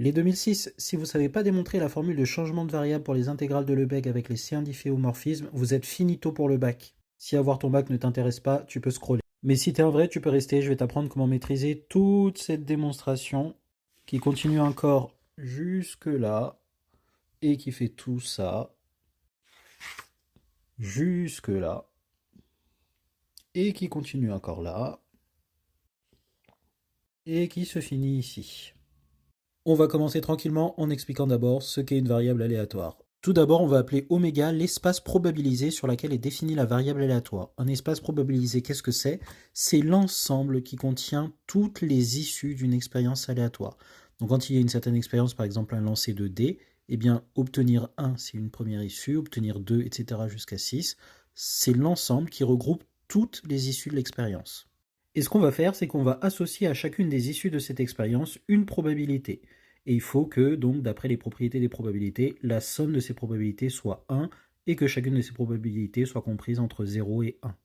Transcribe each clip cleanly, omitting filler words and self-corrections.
Les 2006, si vous ne savez pas démontrer la formule de changement de variable pour les intégrales de Lebesgue avec les C1 vous êtes finito pour le bac. Si avoir ton bac ne t'intéresse pas, tu peux scroller. Mais si t'es un vrai, tu peux rester, je vais t'apprendre comment maîtriser toute cette démonstration qui continue encore jusque là et qui fait tout ça jusque là et qui continue encore là et qui se finit ici. On va commencer tranquillement en expliquant d'abord ce qu'est une variable aléatoire. Tout d'abord, on va appeler oméga l'espace probabilisé sur lequel est définie la variable aléatoire. Un espace probabilisé, qu'est-ce que c'est? C'est l'ensemble qui contient toutes les issues d'une expérience aléatoire. Donc quand il y a une certaine expérience, par exemple un lancer de dés, eh bien obtenir 1, c'est une première issue, obtenir 2, etc. jusqu'à 6, c'est l'ensemble qui regroupe toutes les issues de l'expérience. Et ce qu'on va faire, c'est qu'on va associer à chacune des issues de cette expérience une probabilité. Et il faut que, donc, d'après les propriétés des probabilités, la somme de ces probabilités soit 1 et que chacune de ces probabilités soit comprise entre 0 et 1.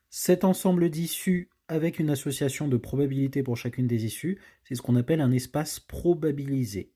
Cet ensemble d'issues avec une association de probabilités pour chacune des issues, c'est ce qu'on appelle un espace probabilisé.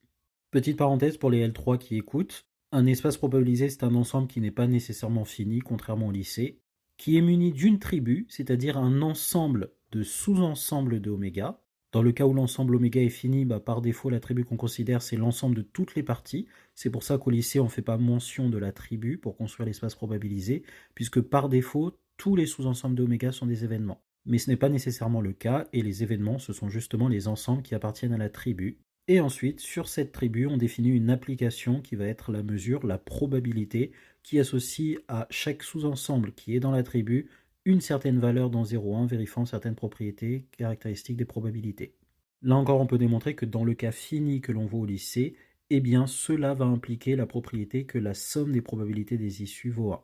Petite parenthèse pour les L3 qui écoutent, un espace probabilisé, c'est un ensemble qui n'est pas nécessairement fini, contrairement au lycée, qui est muni d'une tribu, c'est-à-dire un ensemble de sous-ensembles de oméga. Dans le cas où l'ensemble oméga est fini, par défaut, la tribu qu'on considère, c'est l'ensemble de toutes les parties. C'est pour ça qu'au lycée, on ne fait pas mention de la tribu pour construire l'espace probabilisé, puisque par défaut, tous les sous-ensembles d'oméga sont des événements. Mais ce n'est pas nécessairement le cas, et les événements, ce sont justement les ensembles qui appartiennent à la tribu. Et ensuite, sur cette tribu, on définit une application qui va être la mesure, la probabilité, qui associe à chaque sous-ensemble qui est dans la tribu une certaine valeur dans 0,1, vérifiant certaines propriétés caractéristiques des probabilités. Là encore, on peut démontrer que dans le cas fini que l'on voit au lycée, eh bien cela va impliquer la propriété que la somme des probabilités des issues vaut 1.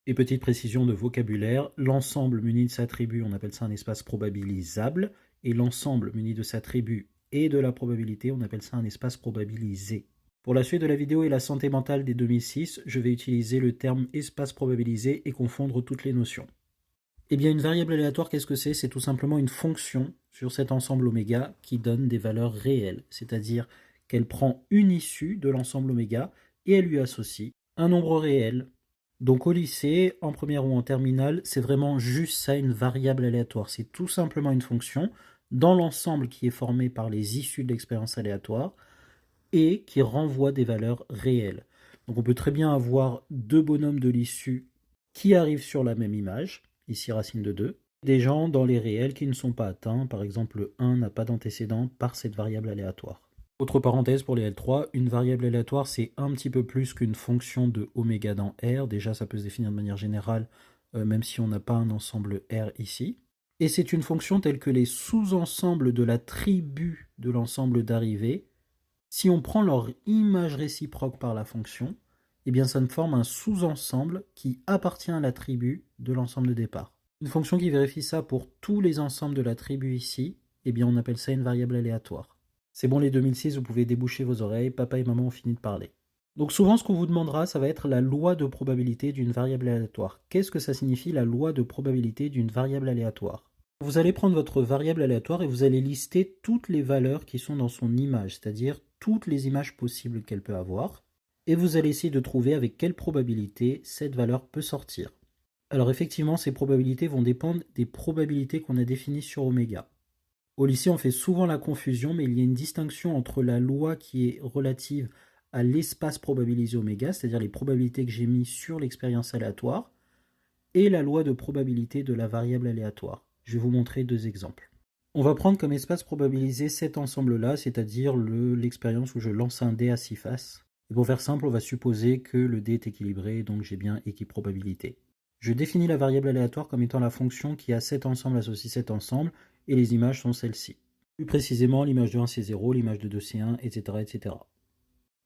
Et petite précision de vocabulaire, l'ensemble muni de sa tribu, on appelle ça un espace probabilisable, et l'ensemble muni de sa tribu et de la probabilité, on appelle ça un espace probabilisé. Pour la suite de la vidéo et la santé mentale des 2006, je vais utiliser le terme espace probabilisé et confondre toutes les notions. Eh bien, une variable aléatoire, qu'est-ce que c'est? C'est tout simplement une fonction sur cet ensemble oméga qui donne des valeurs réelles, c'est-à-dire qu'elle prend une issue de l'ensemble oméga et elle lui associe un nombre réel. Donc au lycée, en première ou en terminale, c'est vraiment juste ça, une variable aléatoire. C'est tout simplement une fonction dans l'ensemble qui est formé par les issues de l'expérience aléatoire et qui renvoie des valeurs réelles. Donc on peut très bien avoir deux bonhommes de l'issue qui arrivent sur la même image, ici racine de 2, des gens dans les réels qui ne sont pas atteints, par exemple le 1 n'a pas d'antécédent par cette variable aléatoire. Autre parenthèse pour les L3, une variable aléatoire c'est un petit peu plus qu'une fonction de oméga dans R, déjà ça peut se définir de manière générale, même si on n'a pas un ensemble R ici. Et c'est une fonction telle que les sous-ensembles de la tribu de l'ensemble d'arrivée, si on prend leur image réciproque par la fonction, eh bien ça me forme un sous-ensemble qui appartient à la tribu de l'ensemble de départ. Une fonction qui vérifie ça pour tous les ensembles de la tribu ici, eh bien on appelle ça une variable aléatoire. C'est bon les 2006, vous pouvez déboucher vos oreilles, papa et maman ont fini de parler. Donc souvent ce qu'on vous demandera, ça va être la loi de probabilité d'une variable aléatoire. Qu'est-ce que ça signifie la loi de probabilité d'une variable aléatoire? Vous allez prendre votre variable aléatoire et vous allez lister toutes les valeurs qui sont dans son image, c'est-à-dire toutes les images possibles qu'elle peut avoir, et vous allez essayer de trouver avec quelle probabilité cette valeur peut sortir. Alors effectivement, ces probabilités vont dépendre des probabilités qu'on a définies sur oméga. Au lycée, on fait souvent la confusion, mais il y a une distinction entre la loi qui est relative à l'espace probabilisé oméga, c'est-à-dire les probabilités que j'ai mis sur l'expérience aléatoire, et la loi de probabilité de la variable aléatoire. Je vais vous montrer deux exemples. On va prendre comme espace probabilisé cet ensemble-là, c'est-à-dire l'expérience où je lance un dé à 6 faces. Et pour faire simple, on va supposer que le dé est équilibré, donc j'ai bien équiprobabilité. Je définis la variable aléatoire comme étant la fonction qui a cet ensemble associe cet ensemble, et les images sont celles-ci. Plus précisément, l'image de 1 c'est 0, l'image de 2 c'est 1, etc., etc.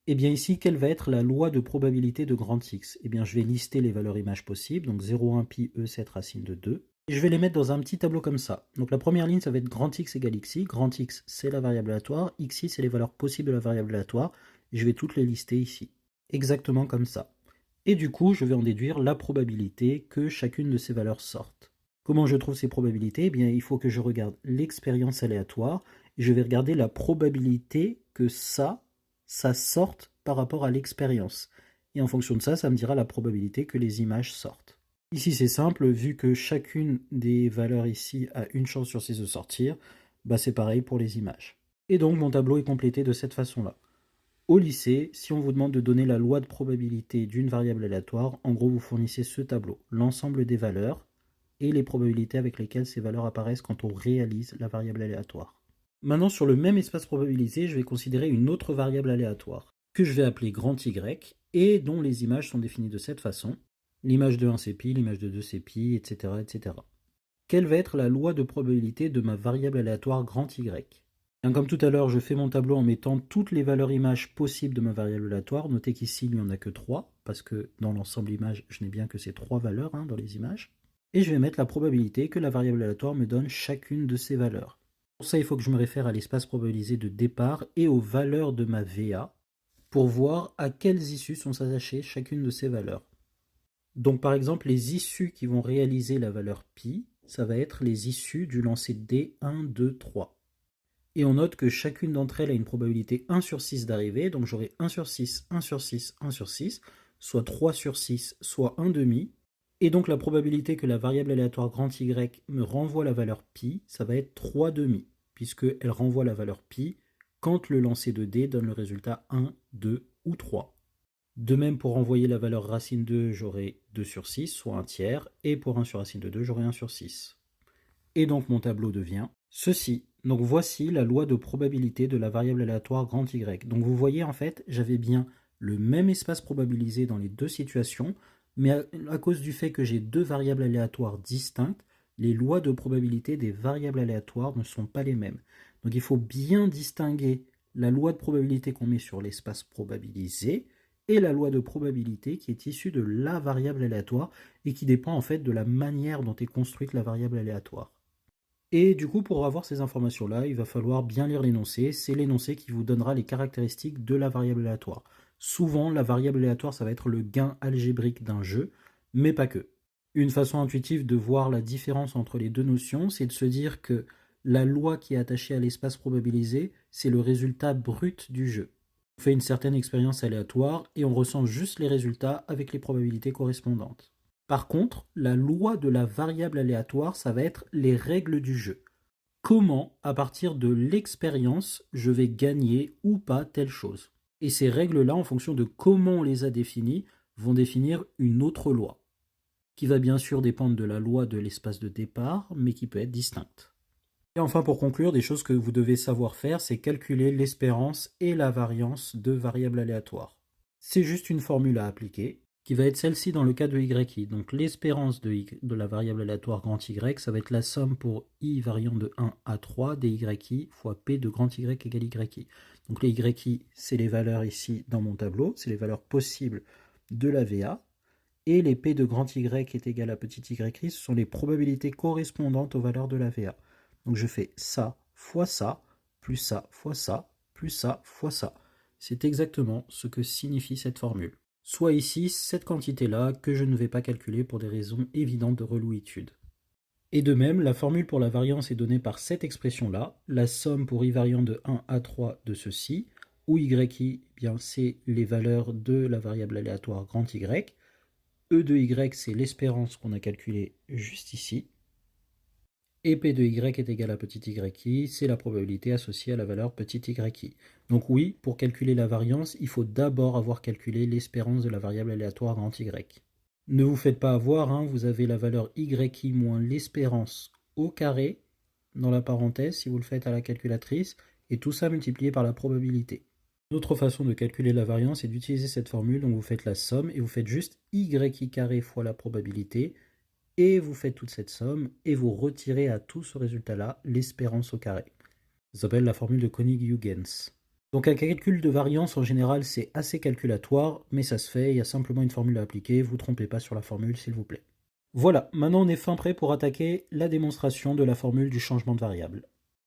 Et bien ici, quelle va être la loi de probabilité de grand X? Eh bien, je vais lister les valeurs images possibles, donc 0,1 pi E7 racine de 2. Et je vais les mettre dans un petit tableau comme ça. Donc la première ligne, ça va être grand X égale XI. Grand X, c'est la variable aléatoire. XI, c'est les valeurs possibles de la variable aléatoire. Et je vais toutes les lister ici. Exactement comme ça. Et du coup, je vais en déduire la probabilité que chacune de ces valeurs sorte. Comment je trouve ces probabilités? Eh bien, il faut que je regarde l'expérience aléatoire. Et je vais regarder la probabilité que ça ça sorte par rapport à l'expérience. Et en fonction de ça, ça me dira la probabilité que les images sortent. Ici, c'est simple, vu que chacune des valeurs ici a une chance sur 6 de sortir, bah c'est pareil pour les images. Et donc, mon tableau est complété de cette façon-là. Au lycée, si on vous demande de donner la loi de probabilité d'une variable aléatoire, en gros, vous fournissez ce tableau, l'ensemble des valeurs et les probabilités avec lesquelles ces valeurs apparaissent quand on réalise la variable aléatoire. Maintenant, sur le même espace probabilisé, je vais considérer une autre variable aléatoire, que je vais appeler grand Y, et dont les images sont définies de cette façon. L'image de 1 c'est pi, l'image de 2 c'est pi, etc., etc. Quelle va être la loi de probabilité de ma variable aléatoire grand Y? Comme tout à l'heure, je fais mon tableau en mettant toutes les valeurs images possibles de ma variable aléatoire. Notez qu'ici, il n'y en a que 3, parce que dans l'ensemble image, je n'ai bien que ces 3 valeurs dans les images. Et je vais mettre la probabilité que la variable aléatoire me donne chacune de ces valeurs. Pour ça, il faut que je me réfère à l'espace probabilisé de départ et aux valeurs de ma VA pour voir à quelles issues sont attachées chacune de ces valeurs. Donc par exemple, les issues qui vont réaliser la valeur pi, ça va être les issues du lancer D 1, 2, 3. Et on note que chacune d'entre elles a une probabilité 1 sur 6 d'arriver, donc j'aurai 1 sur 6, 1 sur 6, 1 sur 6, soit 3 sur 6, soit 1 demi. Et donc la probabilité que la variable aléatoire grand Y me renvoie la valeur pi, ça va être 3 demi, puisqu'elle renvoie la valeur pi quand le lancer de D donne le résultat 1, 2 ou 3. De même, pour renvoyer la valeur racine 2, j'aurai 2 sur 6, soit 1 tiers, et pour 1 sur racine de 2, j'aurai 1 sur 6. Et donc mon tableau devient ceci. Donc voici la loi de probabilité de la variable aléatoire grand Y. Donc vous voyez en fait, j'avais bien le même espace probabilisé dans les deux situations, mais à cause du fait que j'ai deux variables aléatoires distinctes, les lois de probabilité des variables aléatoires ne sont pas les mêmes. Donc il faut bien distinguer la loi de probabilité qu'on met sur l'espace probabilisé et la loi de probabilité qui est issue de la variable aléatoire et qui dépend en fait de la manière dont est construite la variable aléatoire. Et du coup, pour avoir ces informations-là, il va falloir bien lire l'énoncé. C'est l'énoncé qui vous donnera les caractéristiques de la variable aléatoire. Souvent, la variable aléatoire, ça va être le gain algébrique d'un jeu, mais pas que. Une façon intuitive de voir la différence entre les deux notions, c'est de se dire que la loi qui est attachée à l'espace probabilisé, c'est le résultat brut du jeu. On fait une certaine expérience aléatoire et on ressent juste les résultats avec les probabilités correspondantes. Par contre, la loi de la variable aléatoire, ça va être les règles du jeu. Comment, à partir de l'expérience, je vais gagner ou pas telle chose. Et ces règles-là, en fonction de comment on les a définies, vont définir une autre loi, qui va bien sûr dépendre de la loi de l'espace de départ, mais qui peut être distincte. Et enfin, pour conclure, des choses que vous devez savoir faire, c'est calculer l'espérance et la variance de variables aléatoires. C'est juste une formule à appliquer, qui va être celle-ci dans le cas de YI. Donc l'espérance de la variable aléatoire grand Y, ça va être la somme pour I variant de 1 à 3 des YI fois P de grand Y égale YI. Donc les YI, c'est les valeurs ici dans mon tableau, c'est les valeurs possibles de la VA. Et les P de grand Y est égal à petit YI, ce sont les probabilités correspondantes aux valeurs de la VA. Donc je fais ça fois ça, plus ça fois ça, plus ça fois ça. C'est exactement ce que signifie cette formule. Soit ici cette quantité-là que je ne vais pas calculer pour des raisons évidentes de relouitude. Et de même, la formule pour la variance est donnée par cette expression-là, la somme pour i variant de 1 à 3 de ceci, où yi, bien c'est les valeurs de la variable aléatoire grand Y, e de y c'est l'espérance qu'on a calculée juste ici, et P de y est égal à petit yi, c'est la probabilité associée à la valeur petit yi. Donc oui, pour calculer la variance, il faut d'abord avoir calculé l'espérance de la variable aléatoire grand Y. Ne vous faites pas avoir, vous avez la valeur yi moins l'espérance au carré, dans la parenthèse, si vous le faites à la calculatrice, et tout ça multiplié par la probabilité. Une autre façon de calculer la variance est d'utiliser cette formule, donc vous faites la somme, et vous faites juste yi carré fois la probabilité, et vous faites toute cette somme, et vous retirez à tout ce résultat-là l'espérance au carré. Ça s'appelle la formule de Koenig-Huygens. Donc un calcul de variance, en général, c'est assez calculatoire, mais ça se fait, il y a simplement une formule à appliquer, vous ne trompez pas sur la formule, s'il vous plaît. Voilà, maintenant on est fin prêt pour attaquer la démonstration de la formule du changement de variable.